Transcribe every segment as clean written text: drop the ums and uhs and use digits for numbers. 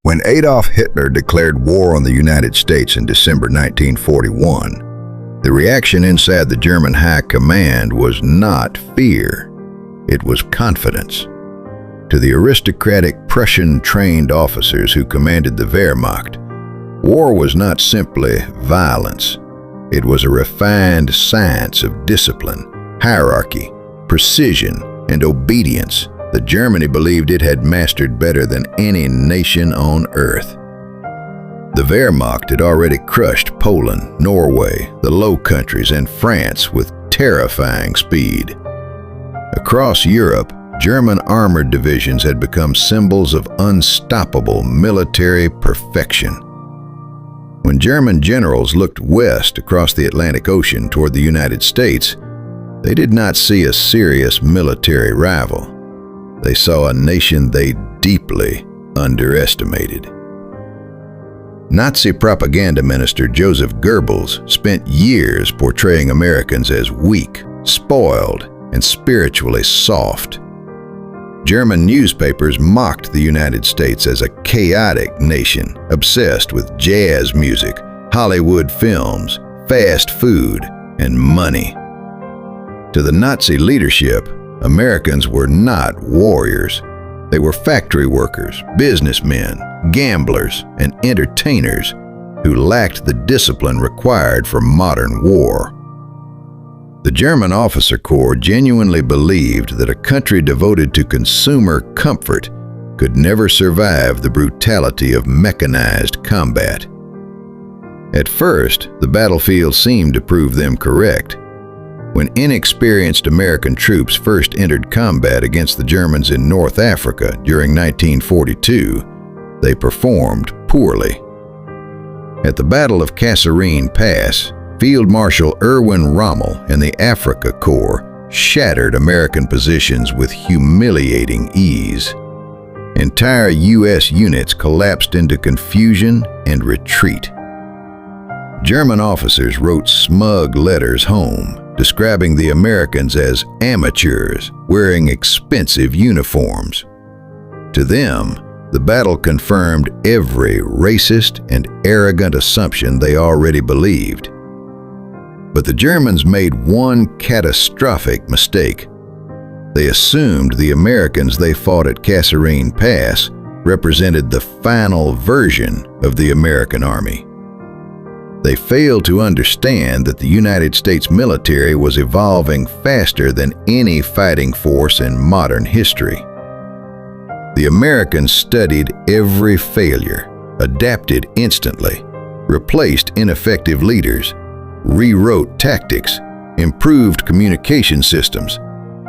When Adolf Hitler declared war on the United States in December 1941, the reaction inside the German High Command was not fear, it was confidence. To the aristocratic Prussian-trained officers who commanded the Wehrmacht, war was not simply violence. It was a refined science of discipline, hierarchy, precision, and obedience that Germany believed it had mastered better than any nation on earth. The Wehrmacht had already crushed Poland, Norway, the Low Countries, and France with terrifying speed. Across Europe, German armored divisions had become symbols of unstoppable military perfection. When German generals looked west across the Atlantic Ocean toward the United States, they did not see a serious military rival. They saw a nation they deeply underestimated. Nazi propaganda minister Joseph Goebbels spent years portraying Americans as weak, spoiled, and spiritually soft. German newspapers mocked the United States as a chaotic nation obsessed with jazz music, Hollywood films, fast food, and money. To the Nazi leadership, Americans were not warriors. They were factory workers, businessmen, gamblers, and entertainers who lacked the discipline required for modern war. The German officer corps genuinely believed that a country devoted to consumer comfort could never survive the brutality of mechanized combat. At first, the battlefield seemed to prove them correct. When inexperienced American troops first entered combat against the Germans in North Africa during 1942, they performed poorly. At the Battle of Kasserine Pass, Field Marshal Erwin Rommel and the Africa Corps shattered American positions with humiliating ease. Entire U.S. units collapsed into confusion and retreat. German officers wrote smug letters home, describing the Americans as amateurs wearing expensive uniforms. To them, the battle confirmed every racist and arrogant assumption they already believed. But the Germans made one catastrophic mistake. They assumed the Americans they fought at Kasserine Pass represented the final version of the American Army. They failed to understand that the United States military was evolving faster than any fighting force in modern history. The Americans studied every failure, adapted instantly, replaced ineffective leaders, rewrote tactics, improved communication systems,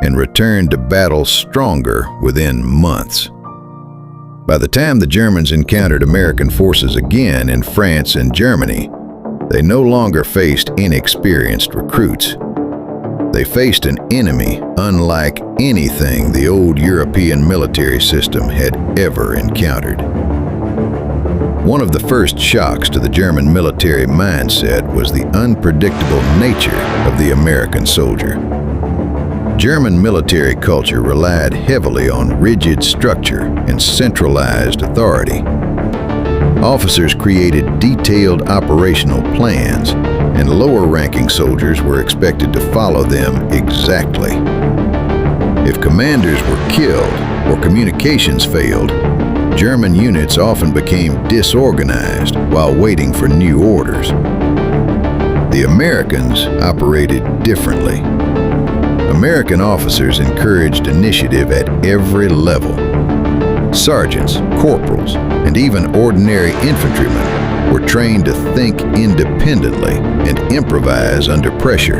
and returned to battle stronger within months. By the time the Germans encountered American forces again in France and Germany, they no longer faced inexperienced recruits. They faced an enemy unlike anything the old European military system had ever encountered. One of the first shocks to the German military mindset was the unpredictable nature of the American soldier. German military culture relied heavily on rigid structure and centralized authority. Officers created detailed operational plans, and lower-ranking soldiers were expected to follow them exactly. If commanders were killed or communications failed, German units often became disorganized while waiting for new orders. The Americans operated differently. American officers encouraged initiative at every level. Sergeants, corporals, and even ordinary infantrymen were trained to think independently and improvise under pressure.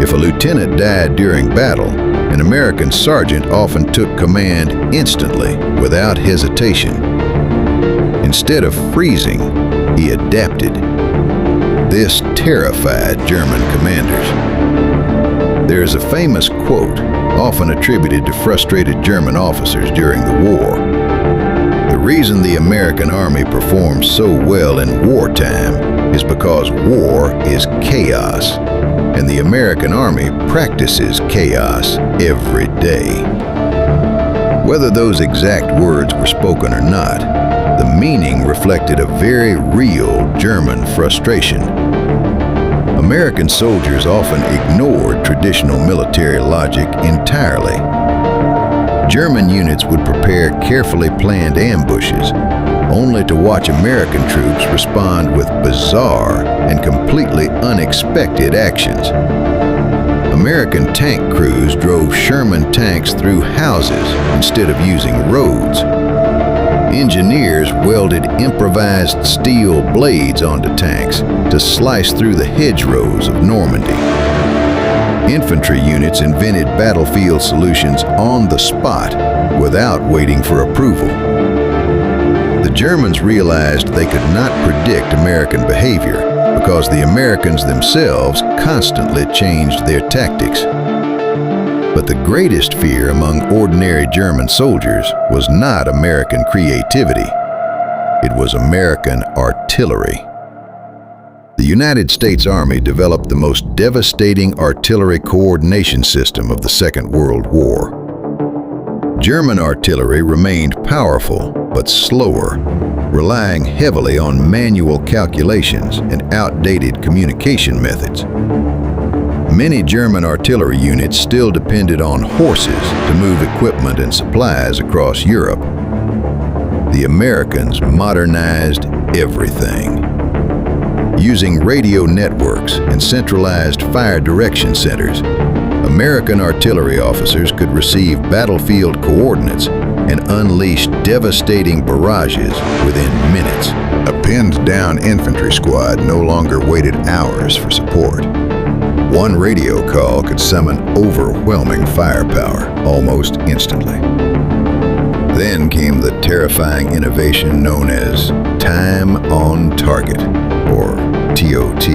If a lieutenant died during battle, an American sergeant often took command instantly without hesitation. Instead of freezing, he adapted. This terrified German commanders. There is a famous quote, often attributed to frustrated German officers during the war. The reason the American Army performs so well in wartime is because war is chaos, and the American Army practices chaos every day. Whether those exact words were spoken or not, meaning reflected a very real German frustration. American soldiers often ignored traditional military logic entirely. German units would prepare carefully planned ambushes, only to watch American troops respond with bizarre and completely unexpected actions. American tank crews drove Sherman tanks through houses instead of using roads. Engineers welded improvised steel blades onto tanks to slice through the hedgerows of Normandy. Infantry units invented battlefield solutions on the spot without waiting for approval. The Germans realized they could not predict American behavior because the Americans themselves constantly changed their tactics. But the greatest fear among ordinary German soldiers was not American creativity. It was American artillery. The United States Army developed the most devastating artillery coordination system of the Second World War. German artillery remained powerful but slower, relying heavily on manual calculations and outdated communication methods. Many German artillery units still depended on horses to move equipment and supplies across Europe. The Americans modernized everything. Using radio networks and centralized fire direction centers, American artillery officers could receive battlefield coordinates and unleash devastating barrages within minutes. A pinned-down infantry squad no longer waited hours for support. One radio call could summon overwhelming firepower almost instantly. Then came the terrifying innovation known as Time on Target, or TOT.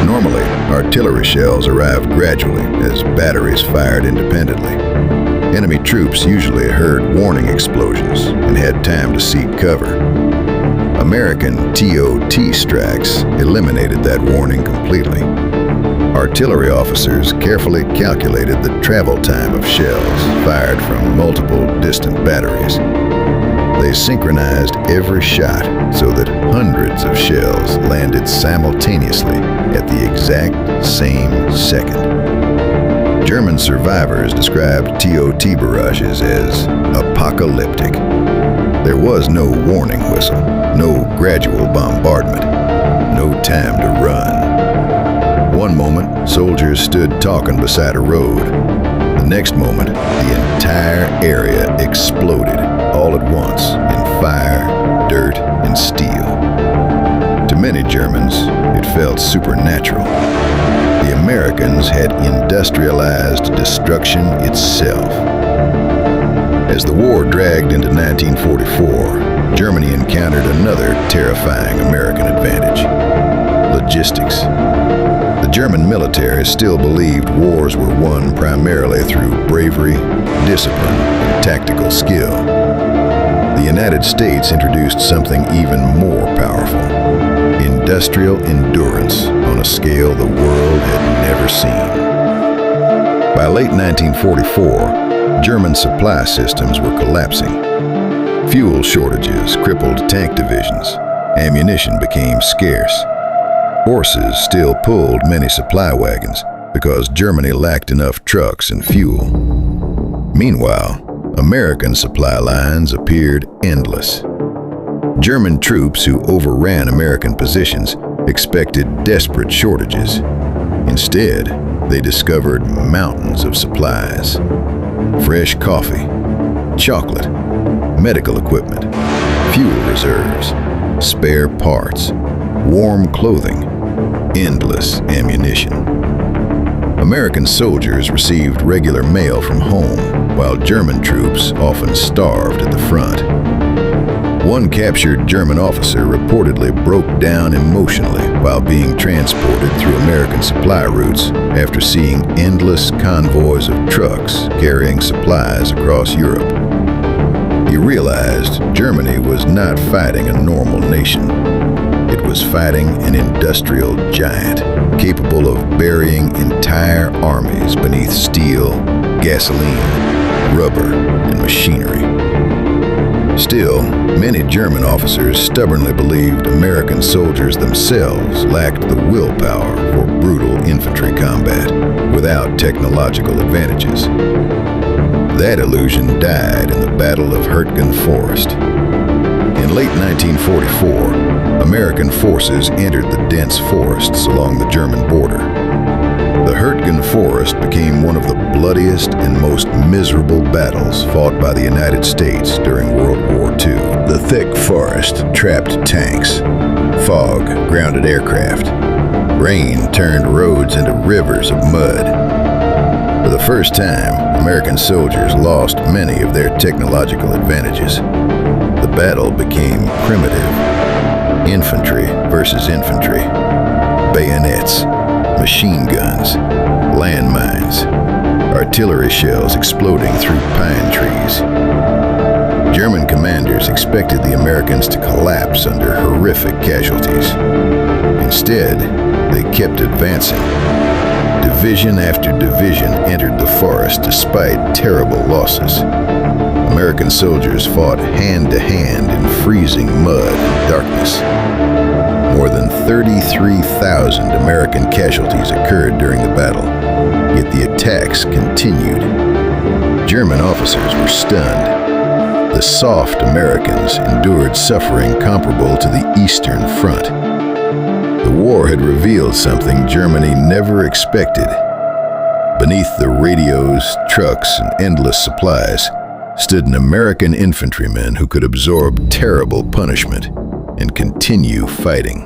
Normally, artillery shells arrived gradually as batteries fired independently. Enemy troops usually heard warning explosions and had time to seek cover. American TOT strikes eliminated that warning completely. Artillery officers carefully calculated the travel time of shells fired from multiple distant batteries. They synchronized every shot so that hundreds of shells landed simultaneously at the exact same second. German survivors described TOT barrages as apocalyptic. There was no warning whistle, no gradual bombardment, no time to run. One moment, soldiers stood talking beside a road. The next moment, the entire area exploded all at once in fire, dirt, and steel. To many Germans, it felt supernatural. The Americans had industrialized destruction itself. As the war dragged into 1944, Germany encountered another terrifying American advantage: logistics. The German military still believed wars were won primarily through bravery, discipline, and tactical skill. The United States introduced something even more powerful: industrial endurance on a scale the world had never seen. By late 1944, German supply systems were collapsing. Fuel shortages crippled tank divisions. Ammunition became scarce. Horses still pulled many supply wagons because Germany lacked enough trucks and fuel. Meanwhile, American supply lines appeared endless. German troops who overran American positions expected desperate shortages. Instead, they discovered mountains of supplies: fresh coffee, chocolate, medical equipment, fuel reserves, spare parts, warm clothing, endless ammunition. American soldiers received regular mail from home, while German troops often starved at the front. One captured German officer reportedly broke down emotionally while being transported through American supply routes after seeing endless convoys of trucks carrying supplies across Europe. He realized Germany was not fighting a normal nation. It was fighting an industrial giant, capable of burying entire armies beneath steel, gasoline, rubber, and machinery. Still, many German officers stubbornly believed American soldiers themselves lacked the willpower for brutal infantry combat without technological advantages. That illusion died in the Battle of Hürtgen Forest. In late 1944, American forces entered the dense forests along the German border. The Hürtgen Forest became one of the bloodiest and most miserable battles fought by the United States during World War II. The thick forest trapped tanks. Fog grounded aircraft. Rain turned roads into rivers of mud. For the first time, American soldiers lost many of their technological advantages. The battle became primitive. Infantry versus infantry. Bayonets, machine guns, landmines, artillery shells exploding through pine trees. German commanders expected the Americans to collapse under horrific casualties. Instead, they kept advancing. Division after division entered the forest despite terrible losses. American soldiers fought hand-to-hand in freezing mud and darkness. More than 33,000 American casualties occurred during the battle, yet the attacks continued. German officers were stunned. The soft Americans endured suffering comparable to the Eastern Front. The war had revealed something Germany never expected. Beneath the radios, trucks, and endless supplies stood an American infantryman who could absorb terrible punishment and continue fighting.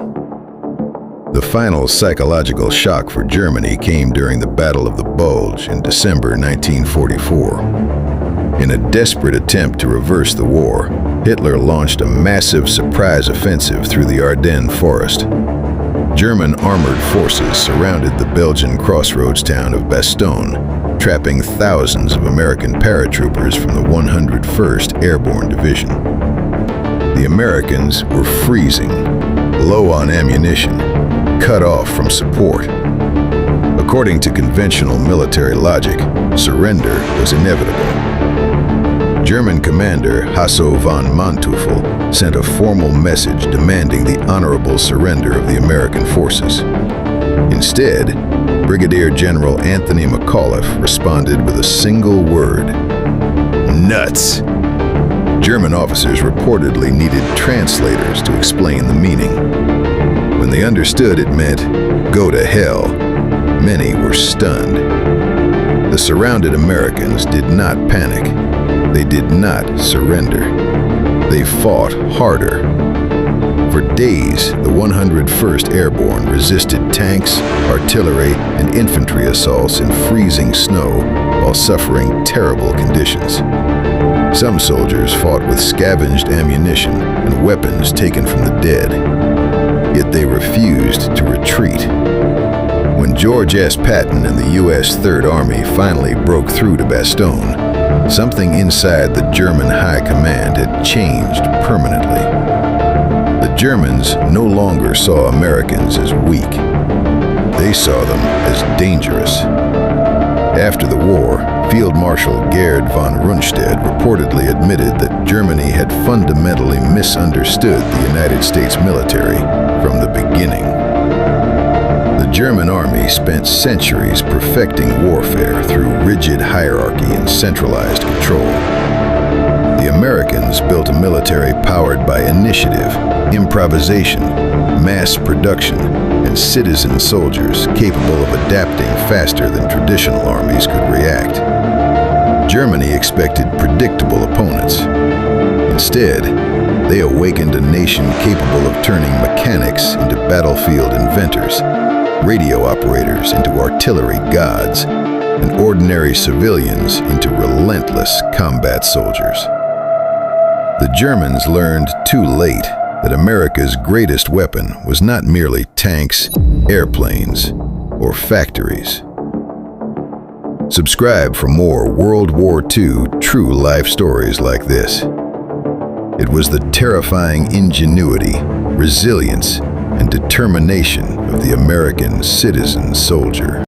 The final psychological shock for Germany came during the Battle of the Bulge in December 1944. In a desperate attempt to reverse the war, Hitler launched a massive surprise offensive through the Ardennes forest. German armored forces surrounded the Belgian crossroads town of Bastogne, trapping thousands of American paratroopers from the 101st Airborne Division. The Americans were freezing, low on ammunition, cut off from support. According to conventional military logic, surrender was inevitable. German commander Hasso von Manteuffel sent a formal message demanding the honorable surrender of the American forces. Instead, Brigadier General Anthony McAuliffe responded with a single word: nuts. German officers reportedly needed translators to explain the meaning. When they understood it meant, go to hell, many were stunned. The surrounded Americans did not panic. They did not surrender. They fought harder. For days, the 101st Airborne resisted tanks, artillery, and infantry assaults in freezing snow while suffering terrible conditions. Some soldiers fought with scavenged ammunition and weapons taken from the dead. Yet they refused to retreat. When George S. Patton and the U.S. Third Army finally broke through to Bastogne, something inside the German High Command had changed permanently. The Germans no longer saw Americans as weak. They saw them as dangerous. After the war, Field Marshal Gerd von Rundstedt reportedly admitted that Germany had fundamentally misunderstood the United States military from the beginning. The German army spent centuries perfecting warfare through rigid hierarchy and centralized control. The Americans built a military powered by initiative, improvisation, mass production, and citizen soldiers capable of adapting faster than traditional armies could react. Germany expected predictable opponents. Instead, they awakened a nation capable of turning mechanics into battlefield inventors, radio operators into artillery gods, and ordinary civilians into relentless combat soldiers. The Germans learned too late that America's greatest weapon was not merely tanks, airplanes, or factories. Subscribe for more World War II true life stories like this. It was the terrifying ingenuity, resilience, and determination of the American citizen soldier.